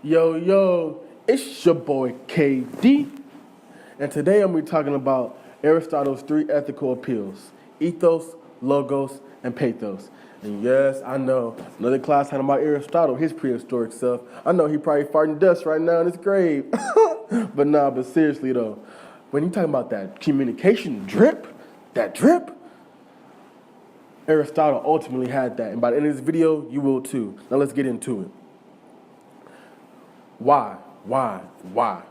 Yo, yo, it's your boy KD, and today I'm going to be talking about Aristotle's three ethical appeals: ethos, logos, and pathos. And yes, I know, another class talking about Aristotle, his prehistoric self. I know he probably farting dust right now in his grave. but seriously though, when you talking about that communication drip, that drip, Aristotle ultimately had that. And by the end of this video, you will too. Now let's get into it. Why? Why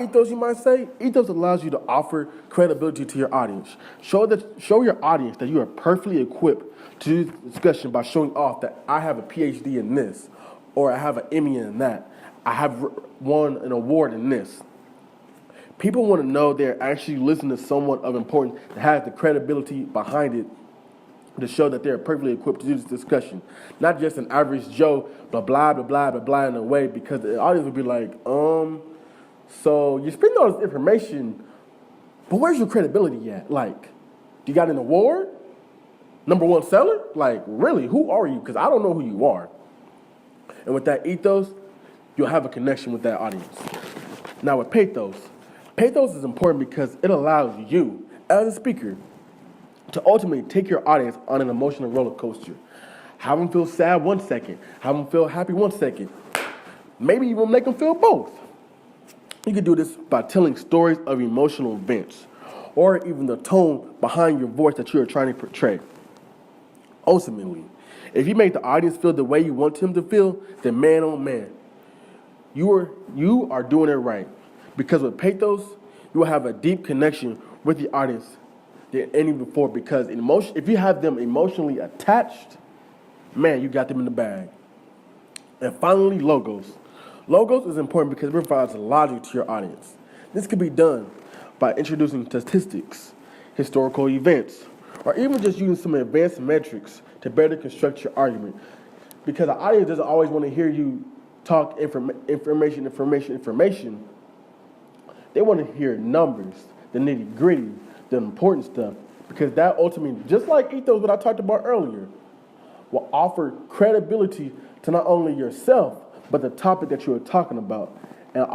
ethos, you might say? Ethos allows you to offer credibility to your audience. Show your audience that you are perfectly equipped to do the discussion by showing off that I have a PhD in this, or I have an Emmy in that. I have won an award in this. People want to know they're actually listening to someone of importance that has the credibility behind it to show that they're perfectly equipped to do this discussion. Not just an average Joe, blah, blah, blah, blah, blah, blah, in a way, because the audience would be like, so you're spending all this information, but where's your credibility at? Like, you got an award? #1 seller? Like, really, who are you? Because I don't know who you are. And with that ethos, you'll have a connection with that audience. Now with pathos is important because it allows you, as a speaker, to ultimately take your audience on an emotional roller coaster. Have them feel sad 1 second, have them feel happy 1 second. Maybe even make them feel both. You can do this by telling stories of emotional events, or even the tone behind your voice that you are trying to portray. Ultimately, if you make the audience feel the way you want them to feel, then man oh man, you are doing it right. Because with pathos, you will have a deep connection with the audience than any before, because if you have them emotionally attached, man, you got them in the bag. And finally, logos. Logos is important because it provides logic to your audience. This can be done by introducing statistics, historical events, or even just using some advanced metrics to better construct your argument. Because the audience doesn't always want to hear you talk information. They want to hear numbers, the nitty gritty, the important stuff, because that ultimately, just like ethos, what I talked about earlier, will offer credibility to not only yourself, but the topic that you are talking about. And